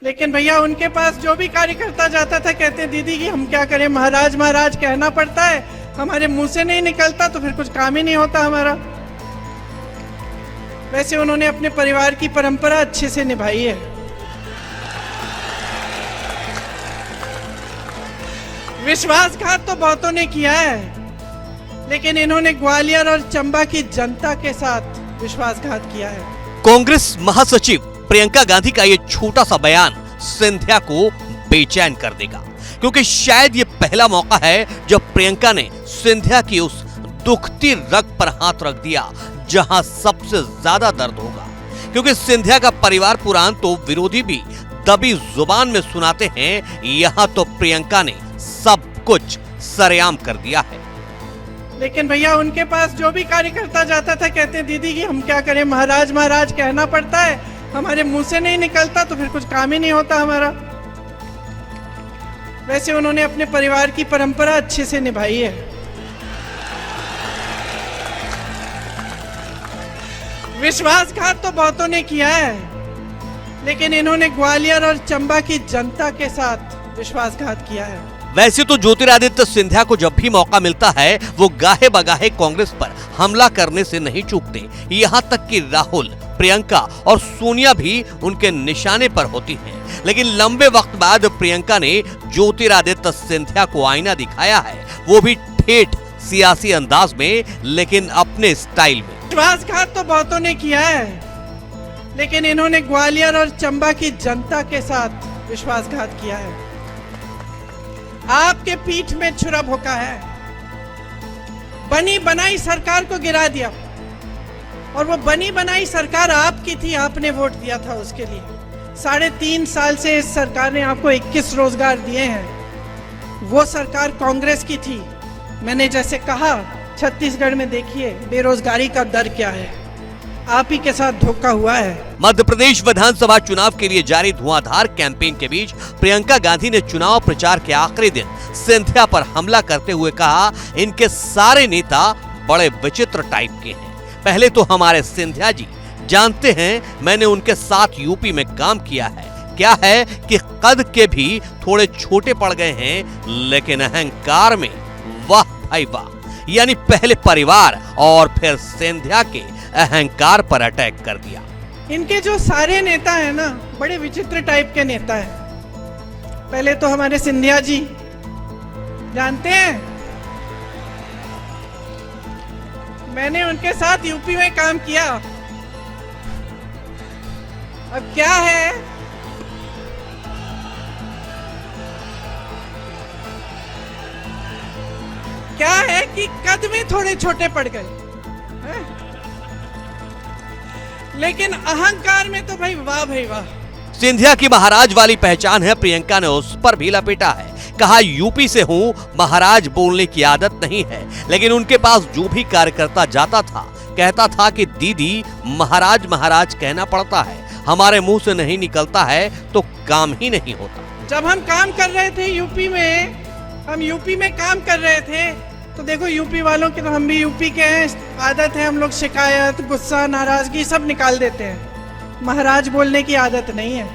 लेकिन भैया उनके पास जो भी कार्यकर्ता जाता था कहते दीदी कि हम क्या करें, महाराज महाराज कहना पड़ता है, हमारे मुंह से नहीं निकलता तो फिर कुछ काम ही नहीं होता हमारा। वैसे उन्होंने अपने परिवार की परंपरा अच्छे से निभाई है। विश्वासघात तो बहुतों ने किया है, लेकिन इन्होंने ग्वालियर और चंबा की जनता के साथ विश्वासघात किया है। कांग्रेस महासचिव प्रियंका गांधी का ये छोटा सा बयान सिंधिया को बेचैन कर देगा, क्योंकि शायद ये पहला मौका है जब प्रियंका ने सिंधिया की उस दुखती रग पर हाथ रख दिया जहां सबसे ज्यादा दर्द होगा। क्योंकि सिंधिया का परिवार पुराण तो विरोधी भी दबी जुबान में सुनाते हैं, यहां तो प्रियंका ने सब कुछ सरेआम कर दिया है। लेकिन भैया उनके पास जो भी कार्यकर्ता जाता था कहते दीदी कि हम क्या करें, महाराज महाराज कहना पड़ता है, हमारे मुंह से नहीं निकलता तो फिर कुछ काम ही नहीं होता हमारा। वैसे उन्होंने अपने परिवार की परंपरा अच्छे से निभाई है। विश्वासघात तो बहुतों ने किया है, लेकिन इन्होंने ग्वालियर और चंबा की जनता के साथ विश्वासघात किया है। वैसे तो ज्योतिरादित्य सिंधिया को जब भी मौका मिलता है वो गाहे बगाहे कांग्रेस पर हमला करने से नहीं चूकते। यहाँ तक कि राहुल, प्रियंका और सोनिया भी उनके निशाने पर होती हैं। लेकिन लंबे वक्त बाद प्रियंका ने ज्योतिरादित्य सिंधिया को आईना दिखाया है, वो भी ठेठ सियासी अंदाज में, लेकिन अपने स्टाइल में। विश्वासघात तो बहुतों ने किया है, लेकिन इन्होंने ग्वालियर और चंबा की जनता के साथ विश्वासघात किया है। आपके पीठ में छुरा भोंका है, बनी बनाई सरकार को गिरा दिया, और वो बनी बनाई सरकार आपकी थी, आपने वोट दिया था उसके लिए। 3.5 साल से इस सरकार ने आपको 21 रोजगार दिए हैं। वो सरकार कांग्रेस की थी। मैंने जैसे कहा, छत्तीसगढ़ में देखिए बेरोजगारी का दर क्या है, आप ही के साथ धोखा हुआ है। मध्य प्रदेश विधानसभा चुनाव के लिए जारी धुआंधार कैंपेन के बीच प्रियंका गांधी ने चुनाव प्रचार के आखिरी दिन सिंधिया पर हमला करते हुए कहा, इनके सारे नेता बड़े विचित्र टाइप के हैं। पहले तो हमारे सिंधिया जी जानते हैं, मैंने उनके साथ यूपी में काम किया है। क्या है कि कद के भी थोड़े छोटे पड़ गए हैं, लेकिन अहंकार में वाह भाई वाह। यानी पहले परिवार और फिर सिंधिया के अहंकार पर अटैक कर दिया। इनके जो सारे नेता हैं ना, बड़े विचित्र टाइप के नेता हैं। पहले तो हमारे सिंधिया जी जानते हैं, मैंने उनके साथ यूपी में काम किया। अब क्या है कि कद में थोड़े छोटे पड़ गए, लेकिन अहंकार में तो भाई वाह। सिंधिया की महाराज वाली पहचान है, प्रियंका ने उस पर भी लपेटा है। कहा, यूपी से हूँ, महाराज बोलने की आदत नहीं है। लेकिन उनके पास जो भी कार्यकर्ता जाता था कहता था कि दीदी महाराज महाराज कहना पड़ता है, हमारे मुंह से नहीं निकलता है तो काम ही नहीं होता। जब हम काम कर रहे थे यूपी में काम कर रहे थे, तो देखो यूपी वालों की, तो हम भी यूपी के हैं, आदत है हम लोग शिकायत, गुस्सा, नाराजगी सब निकाल देते हैं। महाराज बोलने की आदत नहीं है।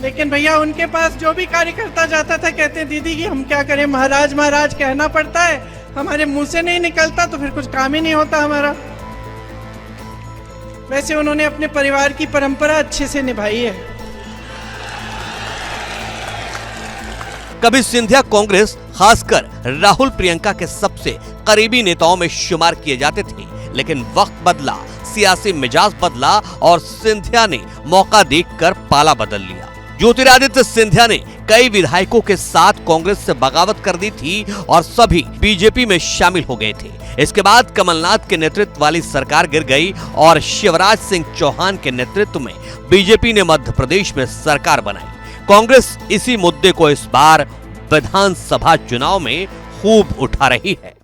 लेकिन भैया उनके पास जो भी कार्यकर्ता जाता था कहते दीदी कि हम क्या करें, महाराज महाराज कहना पड़ता है, हमारे मुंह से नहीं निकलता तो फिर कुछ काम ही नहीं होता हमारा। वैसे उन्होंने अपने परिवार की परंपरा अच्छे से निभाई है। कभी सिंधिया कांग्रेस, खासकर राहुल प्रियंका के सबसे करीबी नेताओं में शुमार किए जाते थे। लेकिन वक्त बदला, सियासी मिजाज बदला और सिंधिया ने मौका देखकर पाला बदल लिया। ज्योतिरादित्य सिंधिया ने कई विधायकों के साथ कांग्रेस से बगावत कर दी थी और सभी बीजेपी में शामिल हो गए थे। इसके बाद कमलनाथ के नेतृत्व वाली सरकार गिर गई और शिवराज सिंह चौहान के नेतृत्व में बीजेपी ने मध्य प्रदेश में सरकार बनाई। कांग्रेस इसी मुद्दे को इस बार विधानसभा चुनाव में खूब उठा रही है।